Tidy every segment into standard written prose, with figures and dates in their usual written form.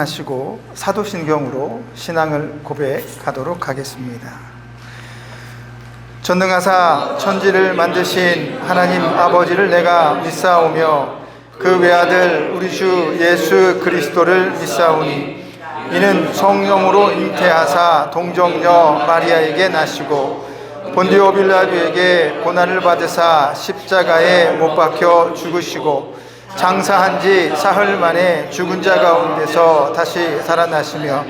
하시고 사도신경으로 신앙을 고백하도록 하겠습니다. 전능하사 천지를 만드신 하나님 아버지를 내가 믿사오며 그 외아들 우리 주 예수 그리스도를 믿사오니 이는 성령으로 잉태하사 동정녀 마리아에게 나시고 본디오 빌라도에게 고난을 받으사 십자가에 못 박혀 죽으시고 장사한 지 사흘 만에 죽은 자 가운데서 다시 살아나시며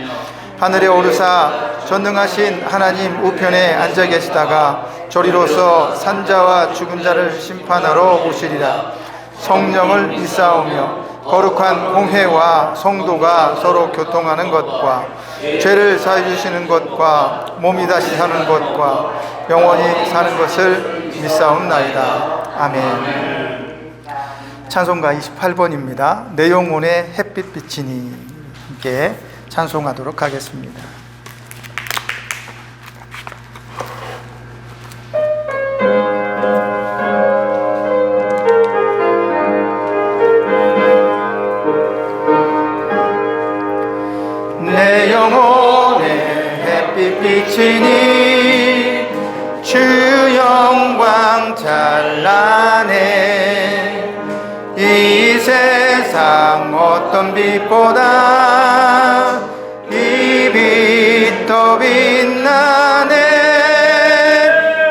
하늘에 오르사 전능하신 하나님 우편에 앉아 계시다가 저리로서 산자와 죽은 자를 심판하러 오시리라. 성령을 믿사오며 거룩한 공회와 성도가 서로 교통하는 것과 죄를 사해 주시는 것과 몸이 다시 사는 것과 영원히 사는 것을 믿사옵나이다. 아멘. 찬송가 28번입니다. 내 영혼의 햇빛 비치니 함께 찬송하도록 하겠습니다. 내 영혼의 햇빛 비치니 주 영광 찬란해 이 세상 어떤 빛보다 이 빛 더 빛나네.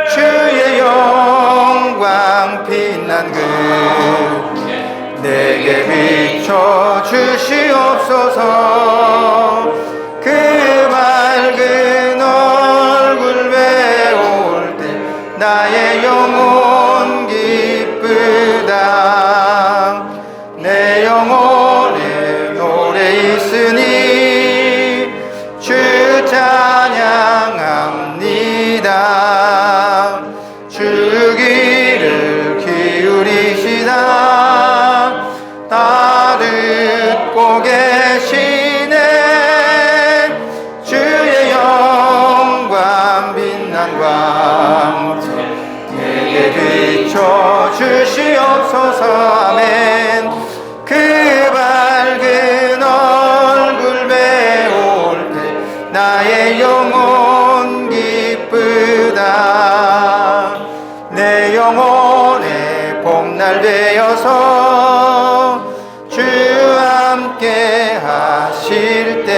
주의 영광 빛난 그 내게 비춰 주시옵소서. 그 밝은 얼굴 배울 때 나의 영혼 기쁘다. 내 영혼에 노래 있으니 주 찬양합니다. 주 귀를 기울이시다 다 듣고 계시네. 주의 영광 빛난 광채 내게 비춰 주시옵소서. 아멘. 그 밝은 얼굴 배울 때 나의 영혼 기쁘다. 내 영혼의 봄날 되어서 주 함께 하실 때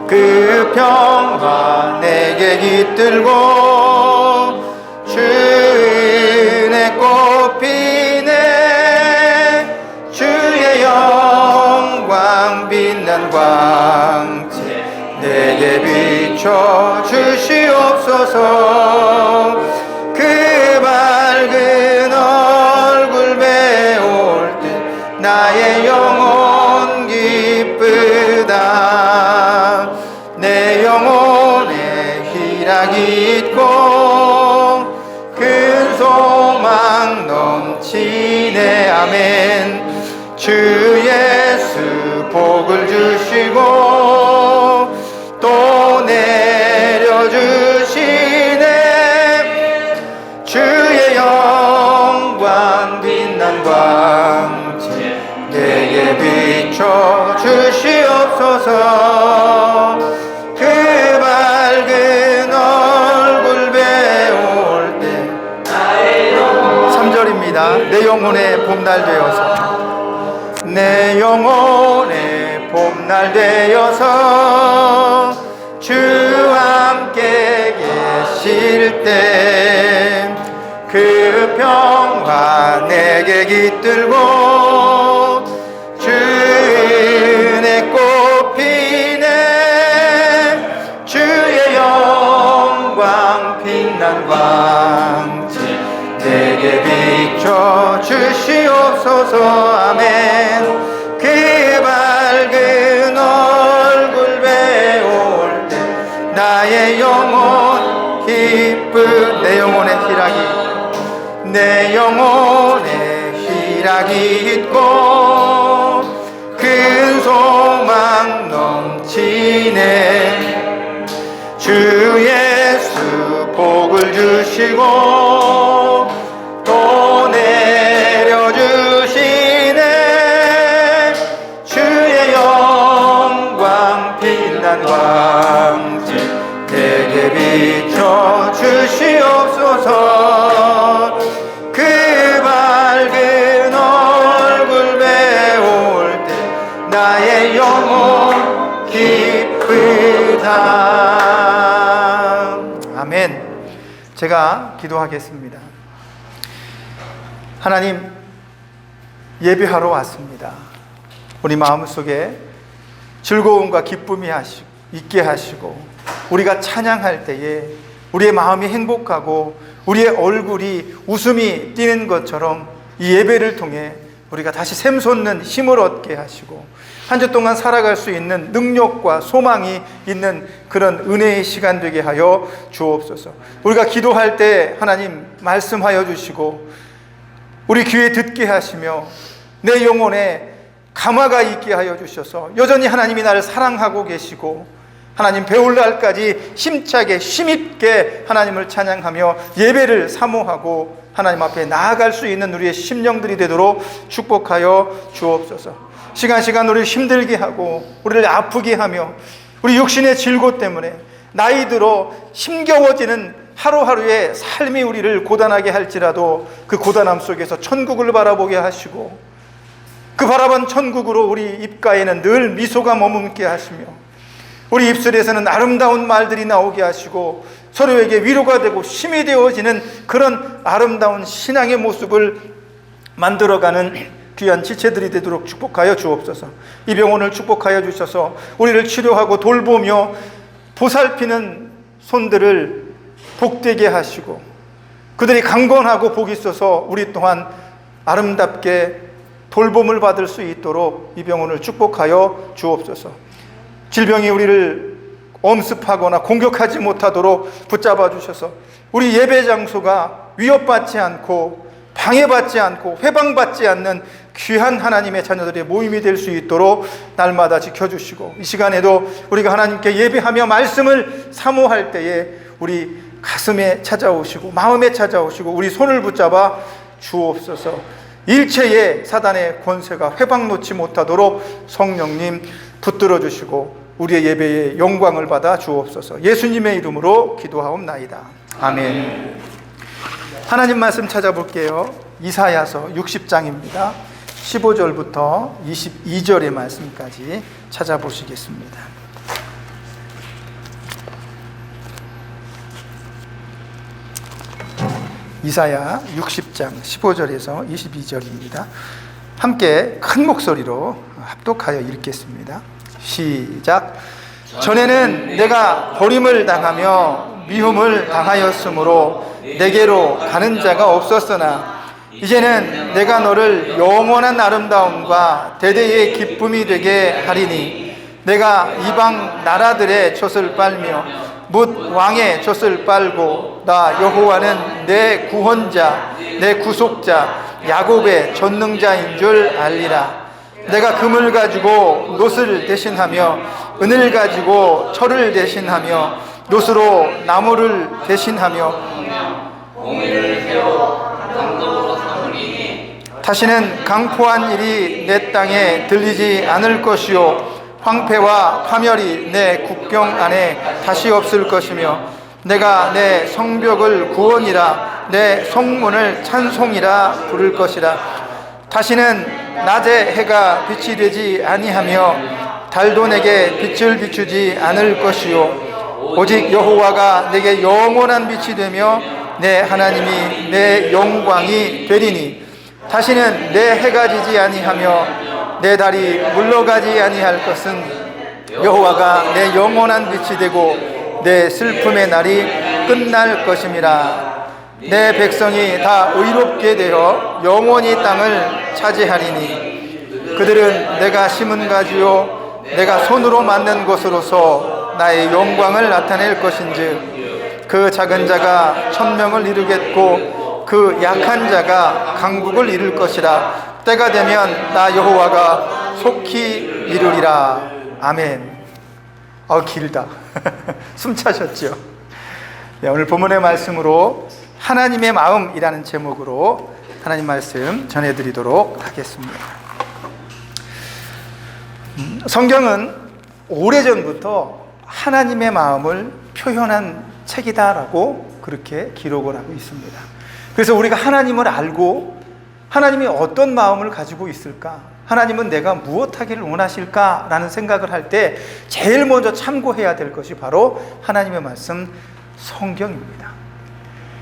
그 평화 내게 깃들고 주 은혜 꽃피네. 주의 영광 빛난 광채 내게 비춰 주시옵소서. 그 밝은 얼굴 배울 때 나의 영혼 기쁘다. 내 영혼에 희락이 있고 큰 소망 넘치네. 아멘. 주 예수 복을 주시고 또 내려주시네. 주의 영광 빛난 광채 내게 비춰 주시옵소서. 그 밝은 얼굴 배울 때 3절입니다. 내 영혼의 봄날 되어서 내 영혼의 봄날 되어서 주 함께 계실 때 그 평화 내게 깃들고 주 은혜 꽃피네. 주의 영광 빛난 광채 내게 비춰 주시옵소서. 아멘. 그 밝은 얼굴 배울 때 나의 영혼 기쁜 내 영혼의 희락이 내 영혼에 희락이 있고 큰 소망 넘치네. 주 예수 복을 주시고 또 내려주시네. 주의 영 찬란한 광채 내게 비춰 주시옵소서. 그 밝은 얼굴 배울 때 나의 영혼 기쁘다. 아멘. 제가 기도하겠습니다. 하나님, 예배하러 왔습니다. 우리 마음속에 즐거움과 기쁨이 있게 하시고, 우리가 찬양할 때에 우리의 마음이 행복하고 우리의 얼굴이 웃음이 띄는 것처럼 이 예배를 통해 우리가 다시 샘솟는 힘을 얻게 하시고, 한 주 동안 살아갈 수 있는 능력과 소망이 있는 그런 은혜의 시간 되게 하여 주옵소서. 우리가 기도할 때 하나님 말씀하여 주시고 우리 귀에 듣게 하시며 내 영혼에 감화가 있게 하여 주셔서 여전히 하나님이 나를 사랑하고 계시고, 하나님 배울 날까지 힘차게 힘있게 하나님을 찬양하며 예배를 사모하고 하나님 앞에 나아갈 수 있는 우리의 심령들이 되도록 축복하여 주옵소서. 시간 우리를 힘들게 하고 우리를 아프게 하며 우리 육신의 질고 때문에 나이 들어 힘겨워지는 하루하루의 삶이 우리를 고단하게 할지라도 그 고단함 속에서 천국을 바라보게 하시고, 그 바라본 천국으로 우리 입가에는 늘 미소가 머금게 하시며 우리 입술에서는 아름다운 말들이 나오게 하시고 서로에게 위로가 되고 힘이 되어지는 그런 아름다운 신앙의 모습을 만들어가는 귀한 지체들이 되도록 축복하여 주옵소서. 이 병원을 축복하여 주셔서 우리를 치료하고 돌보며 보살피는 손들을 복되게 하시고 그들이 강건하고 복이 있어서 우리 또한 아름답게 돌봄을 받을 수 있도록 이 병원을 축복하여 주옵소서. 질병이 우리를 엄습하거나 공격하지 못하도록 붙잡아 주셔서 우리 예배 장소가 위협받지 않고 방해받지 않고 회방받지 않는 귀한 하나님의 자녀들의 모임이 될 수 있도록 날마다 지켜주시고, 이 시간에도 우리가 하나님께 예배하며 말씀을 사모할 때에 우리 가슴에 찾아오시고 마음에 찾아오시고 우리 손을 붙잡아 주옵소서. 일체의 사단의 권세가 회방 놓지 못하도록 성령님 붙들어 주시고 우리의 예배에 영광을 받아 주옵소서. 예수님의 이름으로 기도하옵나이다. 아멘. 하나님 말씀 찾아볼게요. 이사야서 60장입니다. 15절부터 22절의 말씀까지 찾아보시겠습니다. 이사야 60장 15절에서 22절입니다. 함께 큰 목소리로 합독하여 읽겠습니다. 시작. 전에는 내가 버림을 당하며 미움을 당하였으므로 내게로 가는 자가 없었으나 이제는 내가 너를 영원한 아름다움과 대대의 기쁨이 되게 하리니 내가 이방 나라들의 젖을 빨며 뭇 왕의 젖을 빨고 나 여호와는 내 구원자 내 구속자 야곱의 전능자인 줄 알리라. 내가 금을 가지고 놋을 대신하며 은을 가지고 철을 대신하며 놋으로 나무를 대신하며 공의를 세워 강덕으로 삼으리니 다시는 강포한 일이 내 땅에 들리지 않을 것이요 황폐와 파멸이 내 국경 안에 다시 없을 것이며 내가 내 성벽을 구원이라 내 성문을 찬송이라 부를 것이라. 다시는 낮에 해가 빛이 되지 아니하며 달도 내게 빛을 비추지 않을 것이요 오직 여호와가 내게 영원한 빛이 되며 내 하나님이 내 영광이 되리니 다시는 내 해가 지지 아니하며 내 달이 물러가지 아니할 것은 여호와가 내 영원한 빛이 되고 내 슬픔의 날이 끝날 것임이라. 내 백성이 다 의롭게 되어 영원히 땅을 차지하리니 그들은 내가 심은 가지요 내가 손으로 만든 것으로서 나의 영광을 나타낼 것인즉 그 작은 자가 천명을 이루겠고 그 약한 자가 강국을 이룰 것이라. 때가 되면 나 여호와가 속히 이루리라. 아멘. 길다. 숨 차셨죠? 네, 오늘 본문의 말씀으로 하나님의 마음이라는 제목으로 하나님 말씀 전해드리도록 하겠습니다. 성경은 오래전부터 하나님의 마음을 표현한 책이다라고 그렇게 기록을 하고 있습니다. 그래서 우리가 하나님을 알고 하나님이 어떤 마음을 가지고 있을까, 하나님은 내가 무엇하기를 원하실까라는 생각을 할 때 제일 먼저 참고해야 될 것이 바로 하나님의 말씀 성경입니다.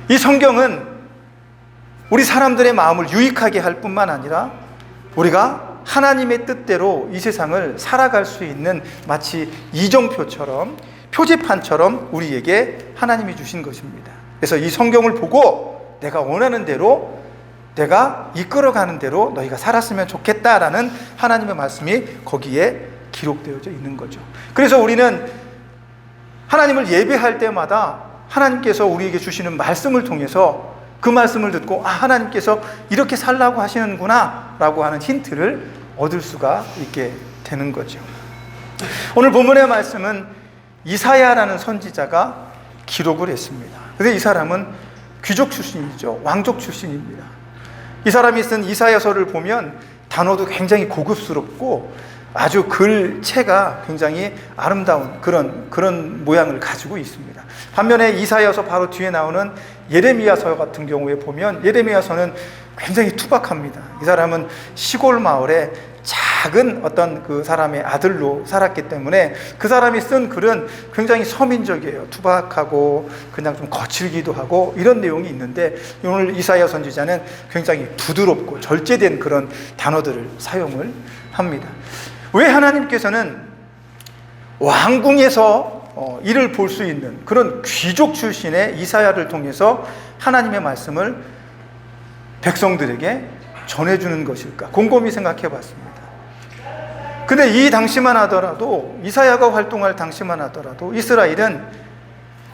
이 성경은 우리 사람들의 마음을 유익하게 할 뿐만 아니라 우리가 하나님의 뜻대로 이 세상을 살아갈 수 있는 마치 이정표처럼, 표지판처럼 우리에게 하나님이 주신 것입니다. 그래서 이 성경을 보고 내가 원하는 대로, 내가 이끌어가는 대로 너희가 살았으면 좋겠다라는 하나님의 말씀이 거기에 기록되어져 있는 거죠. 그래서 우리는 하나님을 예배할 때마다 하나님께서 우리에게 주시는 말씀을 통해서 그 말씀을 듣고 하나님께서 이렇게 살라고 하시는구나 라고 하는 힌트를 얻을 수가 있게 되는 거죠. 오늘 본문의 말씀은 이사야라는 선지자가 기록을 했습니다. 그런데 이 사람은 귀족 출신이죠. 왕족 출신입니다. 이 사람이 쓴 이사야서를 보면 단어도 굉장히 고급스럽고 아주 글체가 굉장히 아름다운 그런 모양을 가지고 있습니다. 반면에 이사야서 바로 뒤에 나오는 예레미야서 같은 경우에 보면 예레미야서는 굉장히 투박합니다. 이 사람은 시골 마을에 작은 어떤 그 사람의 아들로 살았기 때문에 그 사람이 쓴 글은 굉장히 서민적이에요. 투박하고 그냥 좀 거칠기도 하고 이런 내용이 있는데 오늘 이사야 선지자는 굉장히 부드럽고 절제된 그런 단어들을 사용을 합니다. 왜 하나님께서는 왕궁에서 일을 볼 수 있는 그런 귀족 출신의 이사야를 통해서 하나님의 말씀을 백성들에게 전해주는 것일까? 곰곰이 생각해 봤습니다. 근데 이 당시만 하더라도, 이사야가 활동할 당시만 하더라도 이스라엘은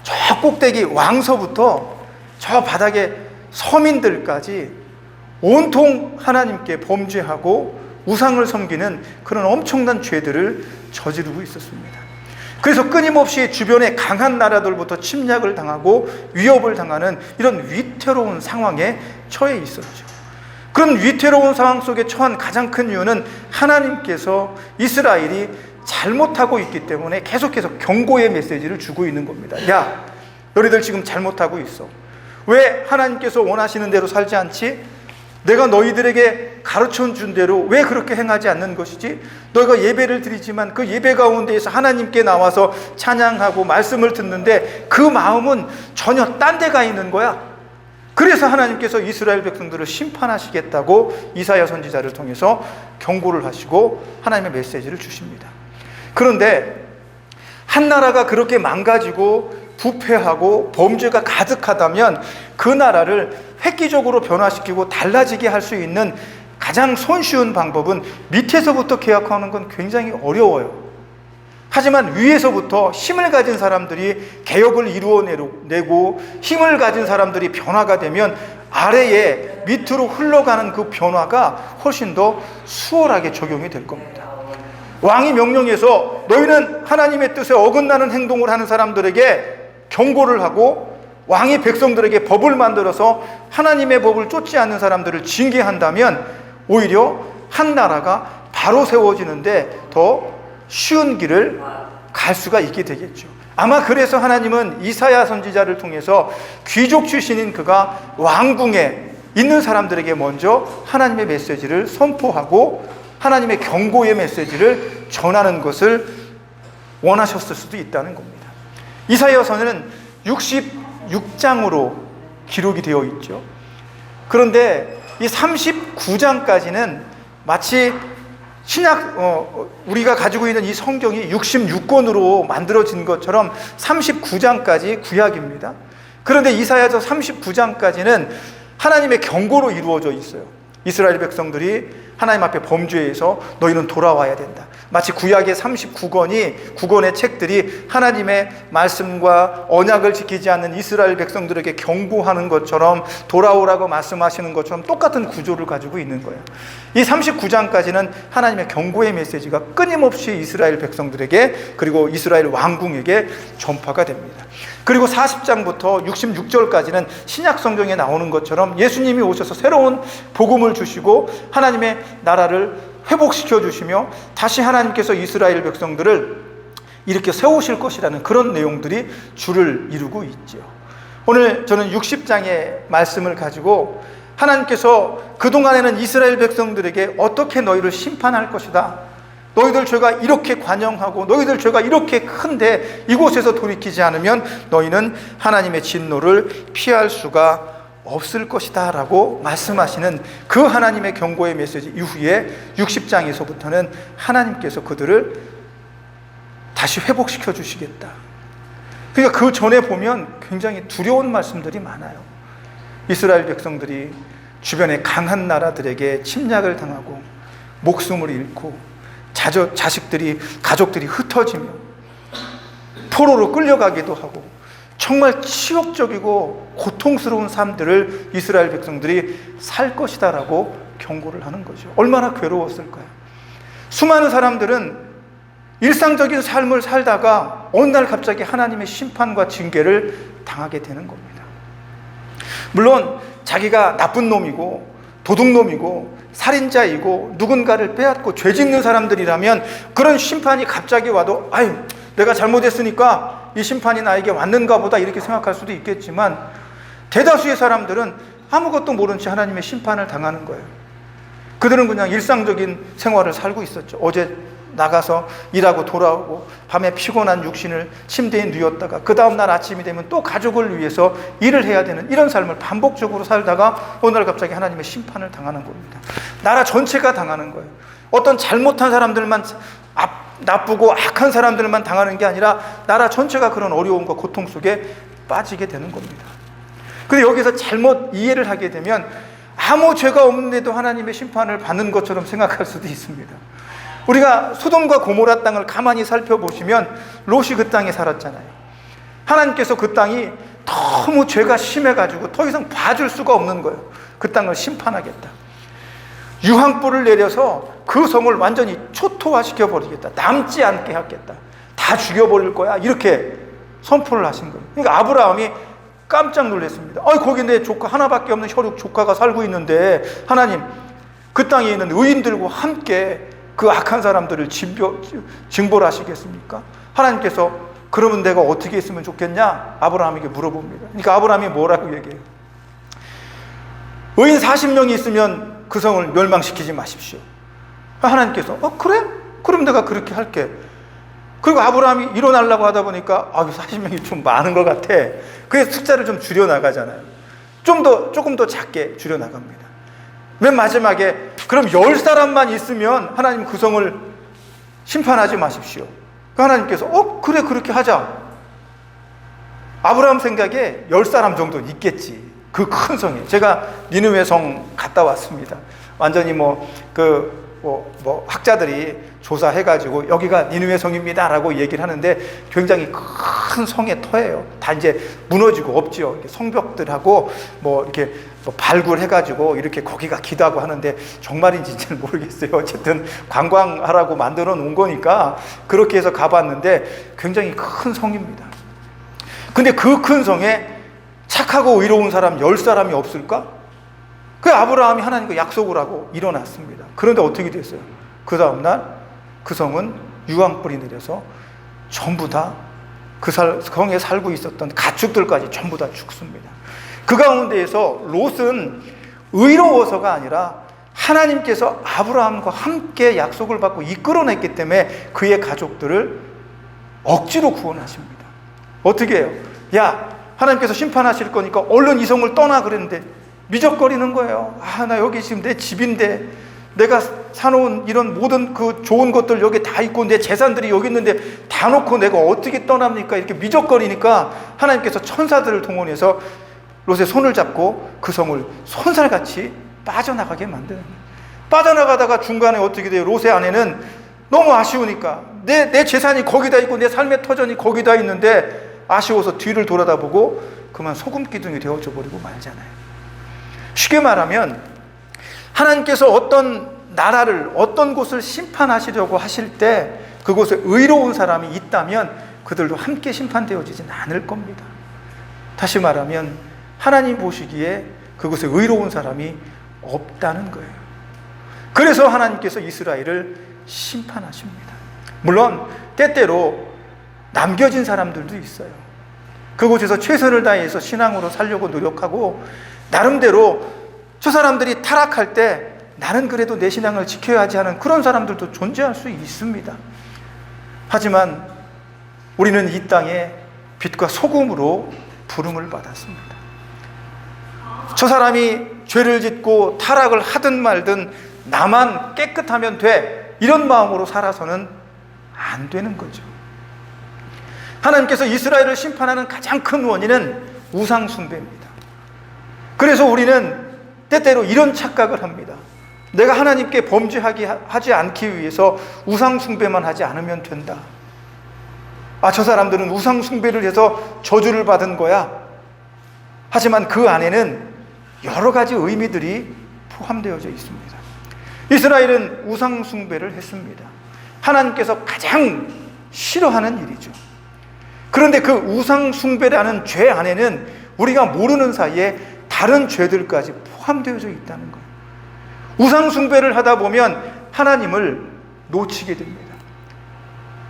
저 꼭대기 왕서부터 저 바닥의 서민들까지 온통 하나님께 범죄하고 우상을 섬기는 그런 엄청난 죄들을 저지르고 있었습니다. 그래서 끊임없이 주변의 강한 나라들부터 침략을 당하고 위협을 당하는 이런 위태로운 상황에 처해 있었죠. 그런 위태로운 상황 속에 처한 가장 큰 이유는 하나님께서 이스라엘이 잘못하고 있기 때문에 계속해서 경고의 메시지를 주고 있는 겁니다. 야, 너희들 지금 잘못하고 있어. 왜 하나님께서 원하시는 대로 살지 않지? 내가 너희들에게 가르쳐 준 대로 왜 그렇게 행하지 않는 것이지? 너희가 예배를 드리지만 그 예배 가운데에서 하나님께 나와서 찬양하고 말씀을 듣는데 그 마음은 전혀 딴 데 가 있는 거야. 그래서 하나님께서 이스라엘 백성들을 심판하시겠다고 이사야 선지자를 통해서 경고를 하시고 하나님의 메시지를 주십니다. 그런데 한 나라가 그렇게 망가지고 부패하고 범죄가 가득하다면 그 나라를 획기적으로 변화시키고 달라지게 할 수 있는 가장 손쉬운 방법은 밑에서부터 개혁하는 건 굉장히 어려워요. 하지만 위에서부터 힘을 가진 사람들이 개혁을 이루어내고 힘을 가진 사람들이 변화가 되면 아래에 밑으로 흘러가는 그 변화가 훨씬 더 수월하게 적용이 될 겁니다. 왕이 명령해서 너희는 하나님의 뜻에 어긋나는 행동을 하는 사람들에게 경고를 하고 왕이 백성들에게 법을 만들어서 하나님의 법을 쫓지 않는 사람들을 징계한다면 오히려 한 나라가 바로 세워지는데 더 쉬운 길을 갈 수가 있게 되겠죠. 아마 그래서 하나님은 이사야 선지자를 통해서 귀족 출신인 그가 왕궁에 있는 사람들에게 먼저 하나님의 메시지를 선포하고 하나님의 경고의 메시지를 전하는 것을 원하셨을 수도 있다는 겁니다. 이사야서는 66장으로 기록이 되어 있죠. 그런데 이 39장까지는 마치 우리가 가지고 있는 이 성경이 66권으로 만들어진 것처럼 39장까지 구약입니다. 그런데 이사야서 39장까지는 하나님의 경고로 이루어져 있어요. 이스라엘 백성들이 하나님 앞에 범죄해서 너희는 돌아와야 된다. 마치 구약의 39권의 책들이 하나님의 말씀과 언약을 지키지 않는 이스라엘 백성들에게 경고하는 것처럼 돌아오라고 말씀하시는 것처럼 똑같은 구조를 가지고 있는 거예요. 이 39장까지는 하나님의 경고의 메시지가 끊임없이 이스라엘 백성들에게 그리고 이스라엘 왕궁에게 전파가 됩니다. 그리고 40장부터 66절까지는 신약 성경에 나오는 것처럼 예수님이 오셔서 새로운 복음을 주시고 하나님의 나라를 회복시켜 주시며 다시 하나님께서 이스라엘 백성들을 이렇게 세우실 것이라는 그런 내용들이 줄을 이루고 있죠. 오늘 저는 60장의 말씀을 가지고 하나님께서 그동안에는 이스라엘 백성들에게 어떻게 너희를 심판할 것이다, 너희들 죄가 이렇게 관영하고 너희들 죄가 이렇게 큰데 이곳에서 돌이키지 않으면 너희는 하나님의 진노를 피할 수가 없을 것이다 라고 말씀하시는 그 하나님의 경고의 메시지 이후에 60장에서부터는 하나님께서 그들을 다시 회복시켜 주시겠다. 그러니까 그 전에 보면 굉장히 두려운 말씀들이 많아요. 이스라엘 백성들이 주변의 강한 나라들에게 침략을 당하고 목숨을 잃고 자식들이, 가족들이 흩어지며 포로로 끌려가기도 하고 정말 치욕적이고 고통스러운 삶들을 이스라엘 백성들이 살 것이다라고 경고를 하는 거죠. 얼마나 괴로웠을까요? 수많은 사람들은 일상적인 삶을 살다가 어느 날 갑자기 하나님의 심판과 징계를 당하게 되는 겁니다. 물론 자기가 나쁜 놈이고 도둑놈이고 살인자이고 누군가를 빼앗고 죄 짓는 사람들이라면 그런 심판이 갑자기 와도 아유, 내가 잘못했으니까 이 심판이 나에게 왔는가 보다 이렇게 생각할 수도 있겠지만 대다수의 사람들은 아무것도 모른 채 하나님의 심판을 당하는 거예요. 그들은 그냥 일상적인 생활을 살고 있었죠. 어제 나가서 일하고 돌아오고 밤에 피곤한 육신을 침대에 누웠다가 그 다음날 아침이 되면 또 가족을 위해서 일을 해야 되는 이런 삶을 반복적으로 살다가 어느 날 갑자기 하나님의 심판을 당하는 겁니다. 나라 전체가 당하는 거예요. 어떤 잘못한 사람들만 나쁘고 악한 사람들만 당하는 게 아니라 나라 전체가 그런 어려움과 고통 속에 빠지게 되는 겁니다. 근데 여기서 잘못 이해를 하게 되면 아무 죄가 없는데도 하나님의 심판을 받는 것처럼 생각할 수도 있습니다. 우리가 소돔과 고모라 땅을 가만히 살펴보시면 롯이 그 땅에 살았잖아요. 하나님께서 그 땅이 너무 죄가 심해가지고 더 이상 봐줄 수가 없는 거예요. 그 땅을 심판하겠다. 유황불을 내려서 그 성을 완전히 초토화시켜 버리겠다. 남지 않게 하겠다. 다 죽여버릴 거야. 이렇게 선포를 하신 거예요. 그러니까 아브라함이 깜짝 놀랐습니다. 거기 내 조카 하나밖에 없는 혈육 조카가 살고 있는데 하나님, 그 땅에 있는 의인들과 함께 그 악한 사람들을 징벌 하시겠습니까? 하나님께서 그러면 내가 어떻게 했으면 좋겠냐? 아브라함에게 물어봅니다. 그러니까 아브라함이 뭐라고 얘기해요? 의인 40명이 있으면 그 성을 멸망시키지 마십시오. 하나님께서 그래? 그럼 내가 그렇게 할게. 그리고 아브라함이 일어나려고 하다 보니까 40명이 좀 많은 것 같아. 그래서 숫자를 좀 줄여나가잖아요. 조금 더 작게 줄여나갑니다. 맨 마지막에 그럼 10사람만 있으면 하나님 그 성을 심판하지 마십시오. 하나님께서 그래 그렇게 하자. 아브라함 생각에 10사람 정도 있겠지. 그 큰 성에. 제가 니느웨 성 갔다 왔습니다. 완전히 학자들이 조사해가지고 여기가 니느웨 성입니다 라고 얘기를 하는데 굉장히 큰 성의 터예요. 다 이제 무너지고 없죠. 성벽들하고 이렇게 발굴해가지고 이렇게 거기가 기도하고 하는데 정말인지 잘 모르겠어요. 어쨌든 관광하라고 만들어 놓은 거니까 그렇게 해서 가봤는데 굉장히 큰 성입니다. 근데 그 큰 성에 착하고 의로운 사람 10사람이 없을까? 그 아브라함이 하나님과 약속을 하고 일어났습니다. 그런데 어떻게 됐어요? 그 다음날 그 성은 유황불이 내려서 전부 다 그 성에 살고 있었던 가축들까지 전부 다 죽습니다. 그 가운데에서 롯은 의로워서가 아니라 하나님께서 아브라함과 함께 약속을 받고 이끌어냈기 때문에 그의 가족들을 억지로 구원하십니다. 어떻게 해요? 야, 하나님께서 심판하실 거니까 얼른 이 성을 떠나 그랬는데 미적거리는 거예요. 나 여기 지금 내 집인데 내가 사놓은 이런 모든 그 좋은 것들 여기 다 있고 내 재산들이 여기 있는데 다 놓고 내가 어떻게 떠납니까? 이렇게 미적거리니까 하나님께서 천사들을 동원해서 롯의 손을 잡고 그 성을 손살같이 빠져나가게 만드는 거예요. 빠져나가다가 중간에 어떻게 돼요? 롯의 아내는 너무 아쉬우니까 내 재산이 거기다 있고 내 삶의 터전이 거기다 있는데 아쉬워서 뒤를 돌아다보고 그만 소금 기둥이 되어져 버리고 말잖아요. 쉽게 말하면 하나님께서 어떤 나라를, 어떤 곳을 심판하시려고 하실 때 그곳에 의로운 사람이 있다면 그들도 함께 심판되어지진 않을 겁니다. 다시 말하면 하나님 보시기에 그곳에 의로운 사람이 없다는 거예요. 그래서 하나님께서 이스라엘을 심판하십니다. 물론 때때로 남겨진 사람들도 있어요. 그곳에서 최선을 다해서 신앙으로 살려고 노력하고 나름대로 저 사람들이 타락할 때 나는 그래도 내 신앙을 지켜야지 하는 그런 사람들도 존재할 수 있습니다. 하지만 우리는 이 땅에 빛과 소금으로 부름을 받았습니다. 저 사람이 죄를 짓고 타락을 하든 말든 나만 깨끗하면 돼, 이런 마음으로 살아서는 안 되는 거죠. 하나님께서 이스라엘을 심판하는 가장 큰 원인은 우상 숭배입니다. 그래서 우리는 때때로 이런 착각을 합니다. 내가 하나님께 범죄하지 않기 위해서 우상 숭배만 하지 않으면 된다. 저 사람들은 우상 숭배를 해서 저주를 받은 거야. 하지만 그 안에는 여러 가지 의미들이 포함되어져 있습니다. 이스라엘은 우상 숭배를 했습니다. 하나님께서 가장 싫어하는 일이죠. 그런데 그 우상 숭배라는 죄 안에는 우리가 모르는 사이에 다른 죄들까지 포함되어져 있다는 거예요. 우상 숭배를 하다 보면 하나님을 놓치게 됩니다.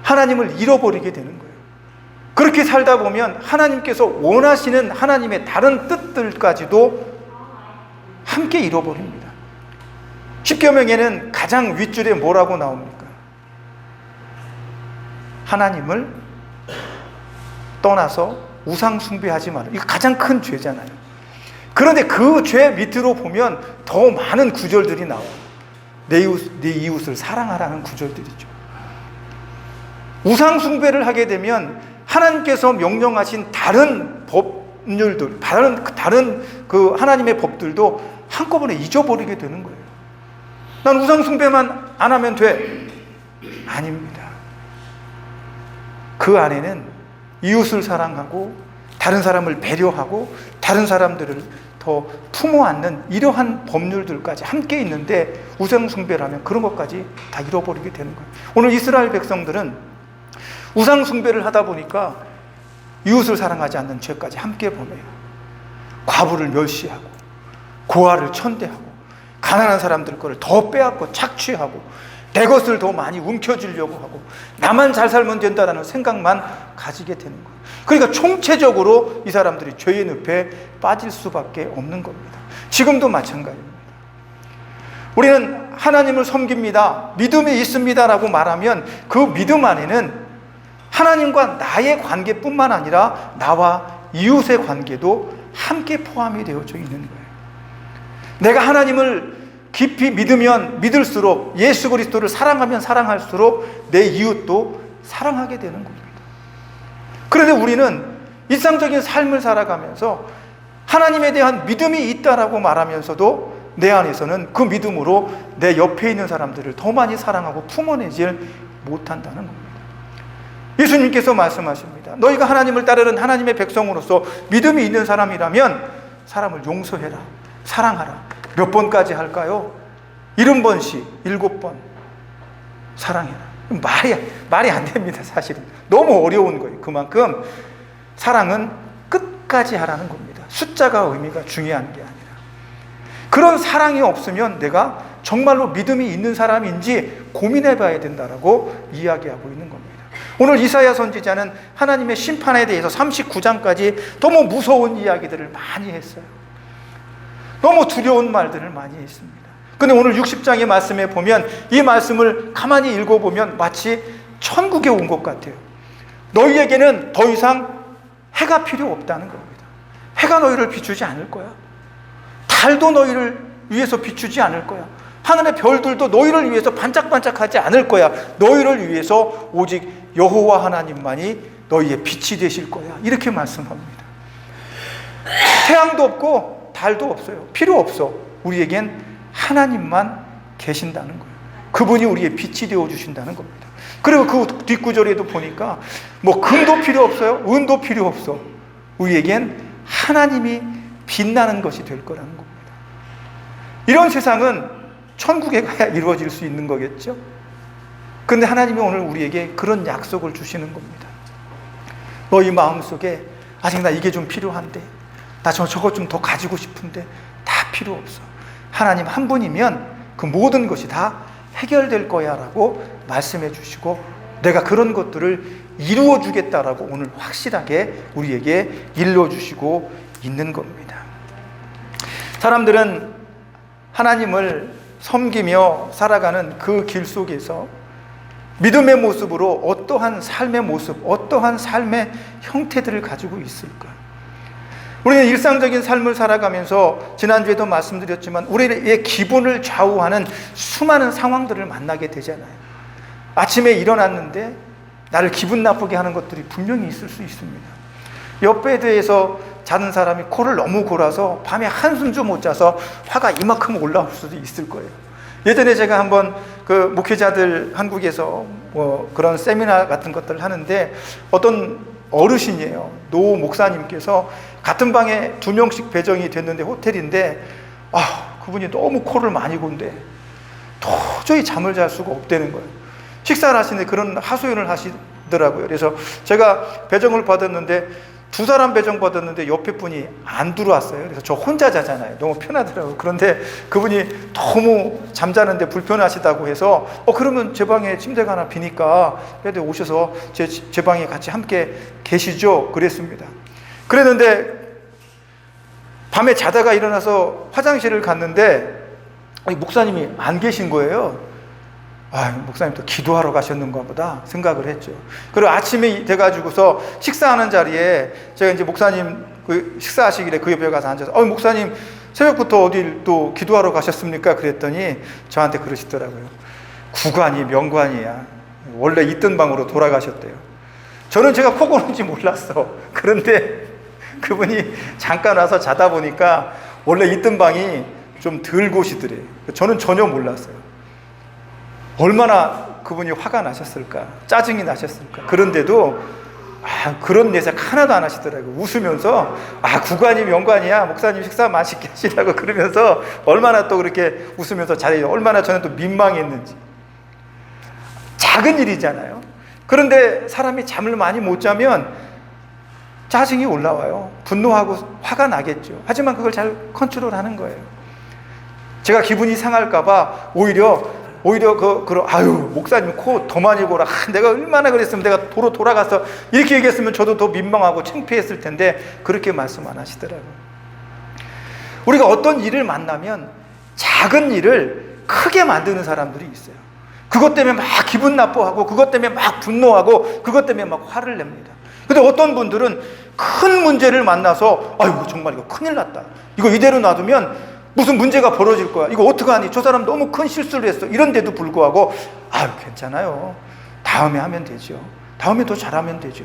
하나님을 잃어버리게 되는 거예요. 그렇게 살다 보면 하나님께서 원하시는 하나님의 다른 뜻들까지도 함께 잃어버립니다. 십계명에는 가장 윗줄에 뭐라고 나옵니까? 하나님을 떠나서 우상 숭배하지 마라. 이거 가장 큰 죄잖아요. 그런데 그 죄 밑으로 보면 더 많은 구절들이 나와요. 내 이웃을 사랑하라는 구절들이죠. 우상 숭배를 하게 되면 하나님께서 명령하신 다른 법률들, 다른 그 하나님의 법들도 한꺼번에 잊어버리게 되는 거예요. 난 우상 숭배만 안 하면 돼. 아닙니다. 그 안에는 이웃을 사랑하고 다른 사람을 배려하고 다른 사람들을 더 품어 안는 이러한 법률들까지 함께 있는데 우상 숭배를 하면 그런 것까지 다 잃어버리게 되는 거예요. 오늘 이스라엘 백성들은 우상 숭배를 하다 보니까 이웃을 사랑하지 않는 죄까지 함께 범해요. 과부를 멸시하고 고아를 천대하고 가난한 사람들 거를 더 빼앗고 착취하고 내 것을 더 많이 움켜쥐려고 하고 나만 잘 살면 된다는 생각만 가지게 되는 거예요. 그러니까 총체적으로 이 사람들이 죄의 늪에 빠질 수밖에 없는 겁니다. 지금도 마찬가지입니다. 우리는 하나님을 섬깁니다, 믿음이 있습니다라고 말하면 그 믿음 안에는 하나님과 나의 관계뿐만 아니라 나와 이웃의 관계도 함께 포함이 되어져 있는 거예요. 내가 하나님을 깊이 믿으면 믿을수록, 예수 그리스도를 사랑하면 사랑할수록 내 이웃도 사랑하게 되는 겁니다. 그런데 우리는 일상적인 삶을 살아가면서 하나님에 대한 믿음이 있다라고 말하면서도 내 안에서는 그 믿음으로 내 옆에 있는 사람들을 더 많이 사랑하고 품어내질 못한다는 겁니다. 예수님께서 말씀하십니다. 너희가 하나님을 따르는 하나님의 백성으로서 믿음이 있는 사람이라면 사람을 용서해라, 사랑하라. 몇 번까지 할까요? 70번씩 7번 사랑해라. 말이 안 됩니다. 사실은 너무 어려운 거예요. 그만큼 사랑은 끝까지 하라는 겁니다. 숫자가 의미가 중요한 게 아니라, 그런 사랑이 없으면 내가 정말로 믿음이 있는 사람인지 고민해 봐야 된다라고 이야기하고 있는 겁니다. 오늘 이사야 선지자는 하나님의 심판에 대해서 39장까지 너무 무서운 이야기들을 많이 했어요. 너무 두려운 말들을 많이 했습니다. 근데 오늘 60장의 말씀에 보면 이 말씀을 가만히 읽어보면 마치 천국에 온 것 같아요. 너희에게는 더 이상 해가 필요 없다는 겁니다. 해가 너희를 비추지 않을 거야. 달도 너희를 위해서 비추지 않을 거야. 하늘의 별들도 너희를 위해서 반짝반짝하지 않을 거야. 너희를 위해서 오직 여호와 하나님만이 너희의 빛이 되실 거야. 이렇게 말씀합니다. 태양도 없고 달도 없어요. 필요 없어. 우리에겐 하나님만 계신다는 거예요. 그분이 우리의 빛이 되어주신다는 겁니다. 그리고 그 뒷구절에도 보니까 뭐 금도 필요 없어요, 은도 필요 없어. 우리에겐 하나님이 빛나는 것이 될 거라는 겁니다. 이런 세상은 천국에 가야 이루어질 수 있는 거겠죠. 그런데 하나님이 오늘 우리에게 그런 약속을 주시는 겁니다. 너희 마음속에 아직 나 이게 좀 필요한데, 나 저거 좀 더 가지고 싶은데, 다 필요 없어. 하나님 한 분이면 그 모든 것이 다 해결될 거야 라고 말씀해 주시고 내가 그런 것들을 이루어 주겠다라고 오늘 확실하게 우리에게 일러주시고 있는 겁니다. 사람들은 하나님을 섬기며 살아가는 그 길 속에서 믿음의 모습으로 어떠한 삶의 모습, 어떠한 삶의 형태들을 가지고 있을까? 우리는 일상적인 삶을 살아가면서 지난주에도 말씀드렸지만 우리의 기분을 좌우하는 수많은 상황들을 만나게 되잖아요. 아침에 일어났는데 나를 기분 나쁘게 하는 것들이 분명히 있을 수 있습니다. 옆베드에서 자는 사람이 코를 너무 골아서 밤에 한숨도 못 자서 화가 이만큼 올라올 수도 있을 거예요. 예전에 제가 한번 그 목회자들 한국에서 뭐 그런 세미나 같은 것들을 하는데 어떤 어르신이에요. 노 목사님께서 같은 방에 2명씩 배정이 됐는데 호텔인데 그분이 너무 코를 많이 곤대 도저히 잠을 잘 수가 없다는 거예요. 식사를 하시는데 그런 하소연을 하시더라고요. 그래서 제가 배정을 받았는데 2사람 배정 받았는데 옆에 분이 안 들어왔어요. 그래서 저 혼자 자잖아요. 너무 편하더라고요. 그런데 그분이 너무 잠자는데 불편하시다고 해서 그러면 제 방에 침대가 하나 비니까 그래도 오셔서 제 방에 같이 함께 계시죠. 그랬습니다. 그랬는데 밤에 자다가 일어나서 화장실을 갔는데 목사님이 안 계신 거예요. 목사님 또 기도하러 가셨는가 보다 생각을 했죠. 그리고 아침에 돼가지고서 식사하는 자리에 제가 이제 목사님 그 식사하시길래 그 옆에 가서 앉아서 목사님 새벽부터 어딜 또 기도하러 가셨습니까? 그랬더니 저한테 그러시더라고요. 구관이 명관이야. 원래 있던 방으로 돌아가셨대요. 저는 제가 코 고는지 몰랐어. 그런데 그분이 잠깐 와서 자다 보니까 원래 있던 방이 좀 덜 고시더래. 저는 전혀 몰랐어요. 얼마나 그분이 화가 나셨을까, 짜증이 나셨을까. 그런데도 그런 내색 하나도 안 하시더라고요. 웃으면서 구관이 명관이야, 목사님 식사 맛있게 하시라고 그러면서 얼마나 또 그렇게 웃으면서 자리에 얼마나 저는 또 민망했는지. 작은 일이잖아요. 그런데 사람이 잠을 많이 못 자면 짜증이 올라와요. 분노하고 화가 나겠죠. 하지만 그걸 잘 컨트롤하는 거예요. 제가 기분이 상할까봐 오히려 목사님 코 더 많이 고라. 내가 얼마나 그랬으면 내가 도로 돌아가서 이렇게 얘기했으면 저도 더 민망하고 창피했을 텐데 그렇게 말씀 안 하시더라고요. 우리가 어떤 일을 만나면 작은 일을 크게 만드는 사람들이 있어요. 그것 때문에 막 기분 나빠하고 그것 때문에 막 분노하고 그것 때문에 막 화를 냅니다. 근데 어떤 분들은 큰 문제를 만나서 정말 이거 큰일 났다. 이거 이대로 놔두면 무슨 문제가 벌어질 거야. 이거 어떡하니? 저 사람 너무 큰 실수를 했어. 이런데도 불구하고 괜찮아요. 다음에 하면 되죠. 다음에 더 잘하면 되죠.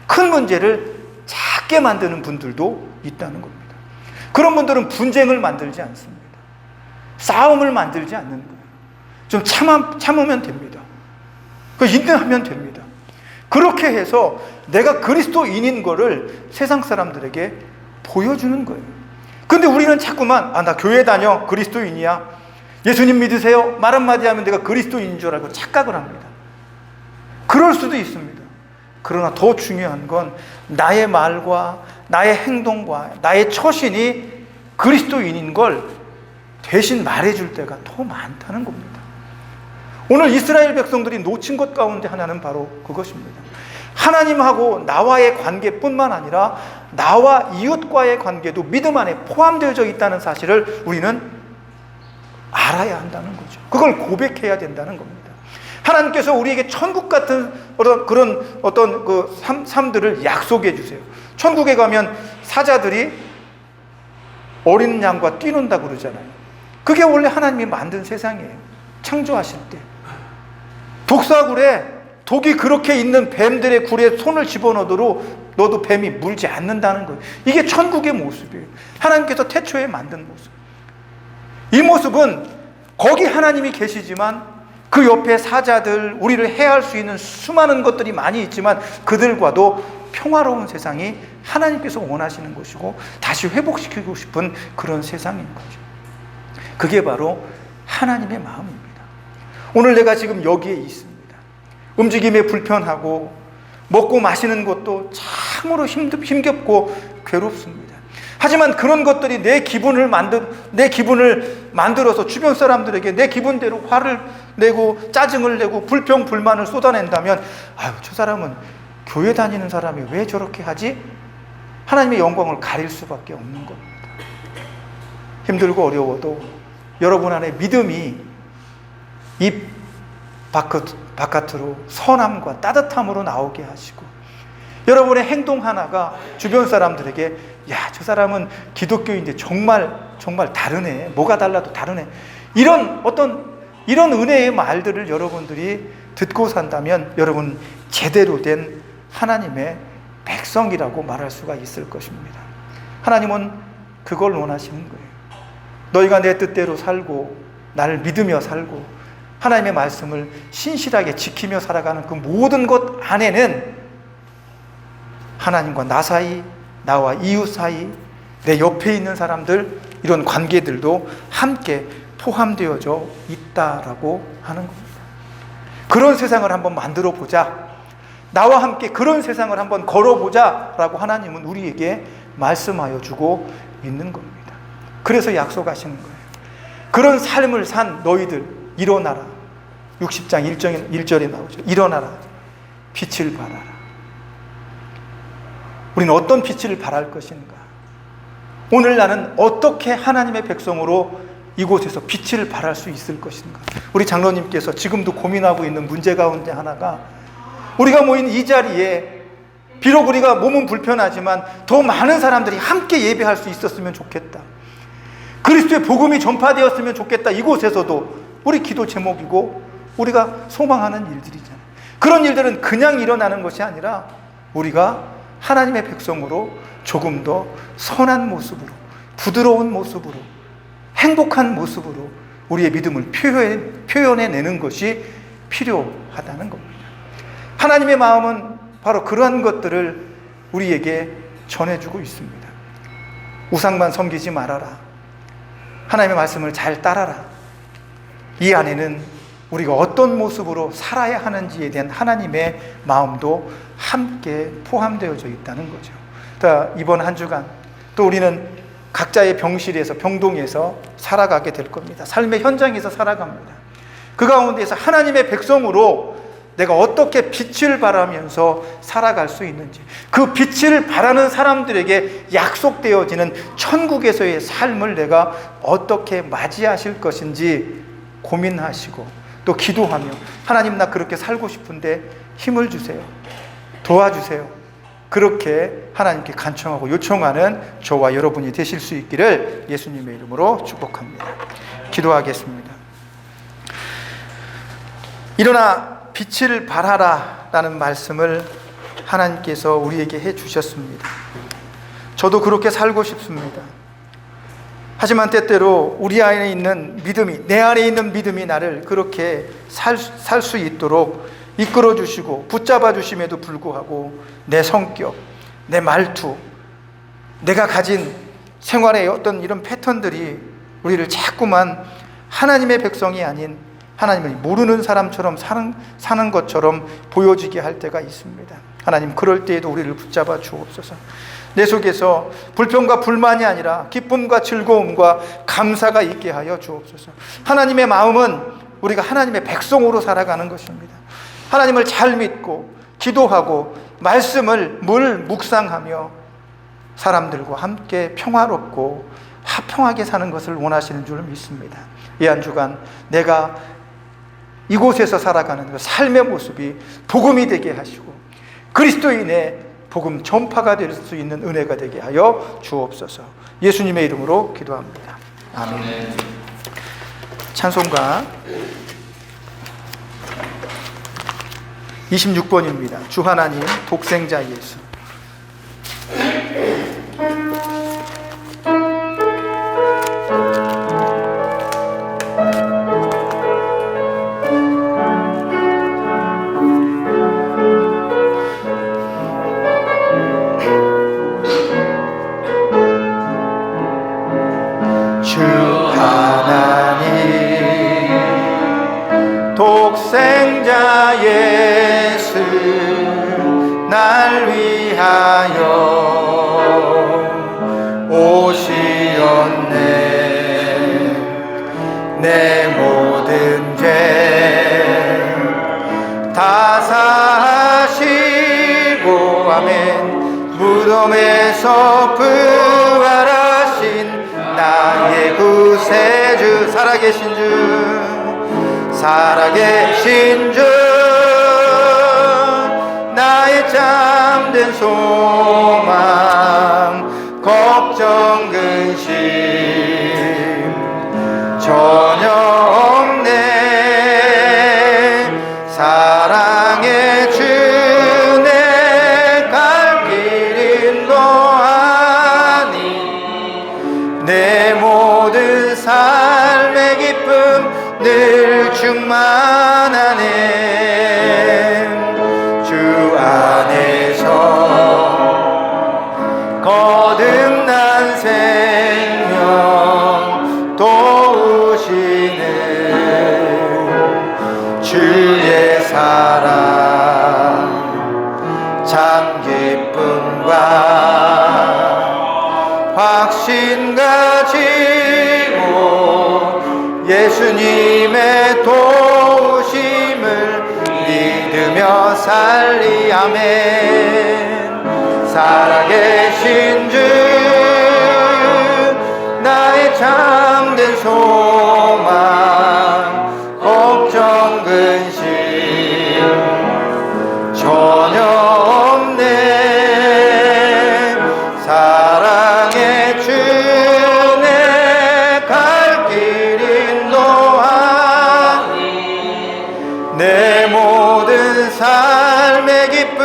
큰 문제를 작게 만드는 분들도 있다는 겁니다. 그런 분들은 분쟁을 만들지 않습니다. 싸움을 만들지 않는 거예요. 좀 참으면 됩니다. 인내하면 됩니다. 그렇게 해서 내가 그리스도인인 거를 세상 사람들에게 보여주는 거예요. 근데 우리는 자꾸만 나 교회 다녀, 그리스도인이야, 예수님 믿으세요 말 한마디 하면 내가 그리스도인인 줄 알고 착각을 합니다. 그럴 수도 있습니다. 그러나 더 중요한 건 나의 말과 나의 행동과 나의 처신이 그리스도인인 걸 대신 말해줄 때가 더 많다는 겁니다. 오늘 이스라엘 백성들이 놓친 것 가운데 하나는 바로 그것입니다. 하나님하고 나와의 관계뿐만 아니라 나와 이웃과의 관계도 믿음 안에 포함되어져 있다는 사실을 우리는 알아야 한다는 거죠. 그걸 고백해야 된다는 겁니다. 하나님께서 우리에게 천국 같은 그런 어떤 그 삶들을 약속해 주세요. 천국에 가면 사자들이 어린 양과 뛰논다고 그러잖아요. 그게 원래 하나님이 만든 세상이에요. 창조하실 때. 독사굴에 독이 그렇게 있는 뱀들의 굴에 손을 집어넣어도 뱀이 물지 않는다는 거예요. 이게 천국의 모습이에요. 하나님께서 태초에 만든 모습. 이 모습은 거기 하나님이 계시지만 그 옆에 사자들, 우리를 해할 수 있는 수많은 것들이 많이 있지만 그들과도 평화로운 세상이 하나님께서 원하시는 것이고 다시 회복시키고 싶은 그런 세상인 거죠. 그게 바로 하나님의 마음입니다. 오늘 내가 지금 여기에 있습니다. 움직임에 불편하고 먹고 마시는 것도 참으로 힘겹고 괴롭습니다. 하지만 그런 것들이 내 기분을 만들어서 주변 사람들에게 내 기분대로 화를 내고 짜증을 내고 불평 불만을 쏟아낸다면, 아유, 저 사람은 교회 다니는 사람이 왜 저렇게 하지? 하나님의 영광을 가릴 수밖에 없는 겁니다. 힘들고 어려워도 여러분 안에 믿음이 입 바깥으로 선함과 따뜻함으로 나오게 하시고, 여러분의 행동 하나가 주변 사람들에게, 야, 저 사람은 기독교인데 정말 다르네, 뭐가 달라도 다르네, 이런 은혜의 말들을 여러분들이 듣고 산다면 여러분 제대로 된 하나님의 백성이라고 말할 수가 있을 것입니다. 하나님은 그걸 원하시는 거예요. 너희가 내 뜻대로 살고 나를 믿으며 살고 하나님의 말씀을 신실하게 지키며 살아가는 그 모든 것 안에는 하나님과 나 사이, 나와 이웃 사이, 내 옆에 있는 사람들, 이런 관계들도 함께 포함되어져 있다라고 하는 겁니다. 그런 세상을 한번 만들어 보자, 나와 함께 그런 세상을 한번 걸어보자 라고 하나님은 우리에게 말씀하여 주고 있는 겁니다. 그래서 약속하시는 거예요. 그런 삶을 산 너희들 일어나라. 60장 1절에 나오죠. 일어나라, 빛을 발하라. 우리는 어떤 빛을 발할 것인가? 오늘 나는 어떻게 하나님의 백성으로 이곳에서 빛을 발할 수 있을 것인가? 우리 장로님께서 지금도 고민하고 있는 문제 가운데 하나가, 우리가 모인 이 자리에 비록 우리가 몸은 불편하지만 더 많은 사람들이 함께 예배할 수 있었으면 좋겠다, 그리스도의 복음이 전파되었으면 좋겠다. 이곳에서도 우리 기도 제목이고 우리가 소망하는 일들이잖아요. 그런 일들은 그냥 일어나는 것이 아니라 우리가 하나님의 백성으로 조금 더 선한 모습으로, 부드러운 모습으로, 행복한 모습으로 우리의 믿음을 표현해내는 것이 필요하다는 겁니다. 하나님의 마음은 바로 그러한 것들을 우리에게 전해주고 있습니다. 우상만 섬기지 말아라, 하나님의 말씀을 잘 따라라. 이 안에는 우리가 어떤 모습으로 살아야 하는지에 대한 하나님의 마음도 함께 포함되어져 있다는 거죠. 이번 한 주간 또 우리는 각자의 병실에서, 병동에서 살아가게 될 겁니다. 삶의 현장에서 살아갑니다. 그 가운데서 하나님의 백성으로 내가 어떻게 빛을 발하면서 살아갈 수 있는지, 그 빛을 발하는 사람들에게 약속되어지는 천국에서의 삶을 내가 어떻게 맞이하실 것인지 고민하시고 또 기도하며, 하나님, 나 그렇게 살고 싶은데 힘을 주세요, 도와주세요, 그렇게 하나님께 간청하고 요청하는 저와 여러분이 되실 수 있기를 예수님의 이름으로 축복합니다. 기도하겠습니다. 일어나 빛을 발하라 라는 말씀을 하나님께서 우리에게 해 주셨습니다. 저도 그렇게 살고 싶습니다. 하지만 때때로 우리 안에 있는 믿음이, 내 안에 있는 믿음이 나를 그렇게 살 수 있도록 이끌어 주시고 붙잡아 주심에도 불구하고 내 성격, 내 말투, 내가 가진 생활의 어떤 이런 패턴들이 우리를 자꾸만 하나님의 백성이 아닌 하나님을 모르는 사람처럼 사는 것처럼 보여지게 할 때가 있습니다. 하나님, 그럴 때에도 우리를 붙잡아 주옵소서. 내 속에서 불평과 불만이 아니라 기쁨과 즐거움과 감사가 있게 하여 주옵소서. 하나님의 마음은 우리가 하나님의 백성으로 살아가는 것입니다. 하나님을 잘 믿고 기도하고 말씀을 늘 묵상하며 사람들과 함께 평화롭고 화평하게 사는 것을 원하시는 줄 믿습니다. 이 한 주간 내가 이곳에서 살아가는 그 삶의 모습이 복음이 되게 하시고 그리스도인의 복음 전파가 될 수 있는 은혜가 되게 하여 주옵소서. 예수님의 이름으로 기도합니다. 아멘. 찬송가 26번입니다. 주 하나님 독생자 예수. 독생자 예수 날 위하여 죽음에서 부활하신 나의 구세주, 살아계신 주, 살아계신 주, 나의 잠든 소망, 걱정 근심 전혀 없네. 사랑의 주 내 갈 길 인도하니 내 모든 삶의 기쁨 늘 충만하네. 주 안에서 거듭난 생명 도우시는 주의 사랑, 참 기쁨과 확신 가지고 예수님의 도우심을 믿으며 살리. 아멘. 살아계신 주, 나의 잠든 소망, 걱정 근심 전혀 없네. 사랑의 주 내 갈 길 인도하니 내 모든 삶의 기쁨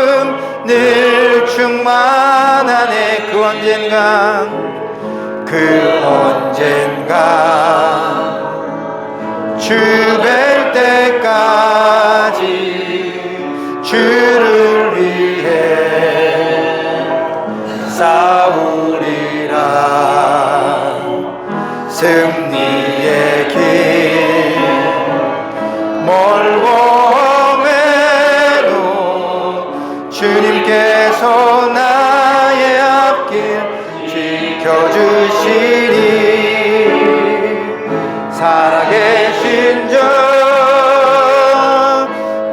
늘 충만하네. 그 언젠가 주 뵐 때까지 주를 위해 싸우리라. 승리의 길 멀고 험해도 주님께서 나의 앞길 지켜주시리. 살아계신 주,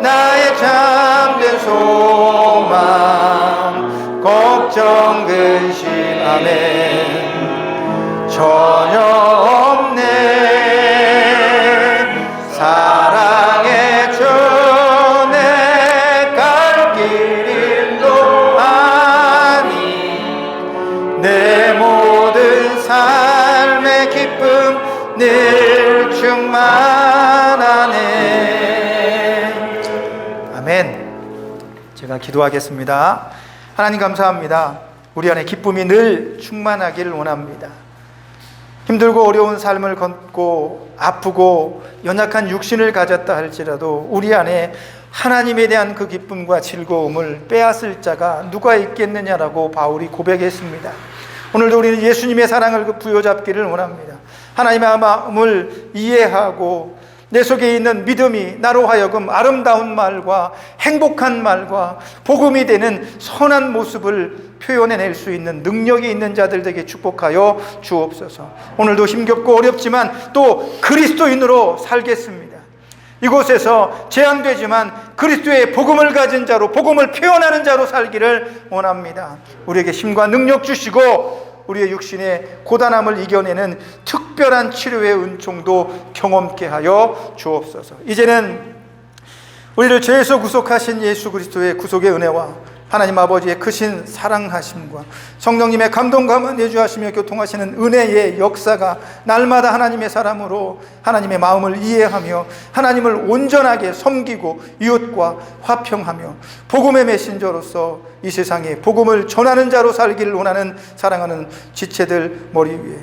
나의 잠든 소망, 걱정 근심 아멘 전혀 없네. 사랑의 주 내 갈 길 인도하니 내 모든 삶의 기쁨 늘 충만하네. 아멘. 제가 기도하겠습니다. 하나님 감사합니다. 우리 안에 기쁨이 늘 충만하기를 원합니다. 힘들고 어려운 삶을 걷고 아프고 연약한 육신을 가졌다 할지라도 우리 안에 하나님에 대한 그 기쁨과 즐거움을 빼앗을 자가 누가 있겠느냐라고 바울이 고백했습니다. 오늘도 우리는 예수님의 사랑을 부여잡기를 원합니다. 하나님의 마음을 이해하고 내 속에 있는 믿음이 나로 하여금 아름다운 말과 행복한 말과 복음이 되는 선한 모습을 표현해낼 수 있는 능력이 있는 자들 되게 축복하여 주옵소서. 오늘도 힘겹고 어렵지만 또 그리스도인으로 살겠습니다. 이곳에서 제한되지만 그리스도의 복음을 가진 자로, 복음을 표현하는 자로 살기를 원합니다. 우리에게 힘과 능력 주시고 우리의 육신의 고단함을 이겨내는 특별한 치료의 은총도 경험케 하여 주옵소서. 이제는 우리를 죄에서 구속하신 예수 그리스도의 구속의 은혜와 하나님 아버지의 크신 사랑하심과 성령님의 감동감화 내주하시며 교통하시는 은혜의 역사가 날마다 하나님의 사람으로 하나님의 마음을 이해하며 하나님을 온전하게 섬기고 이웃과 화평하며 복음의 메신저로서 이 세상에 복음을 전하는 자로 살기를 원하는 사랑하는 지체들 머리 위에,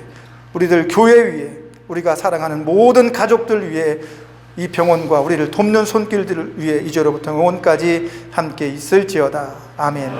우리들 교회 위에, 우리가 사랑하는 모든 가족들 위에, 이 병원과 우리를 돕는 손길들을 위해 이제로부터 영원까지 함께 있을지어다. 아멘.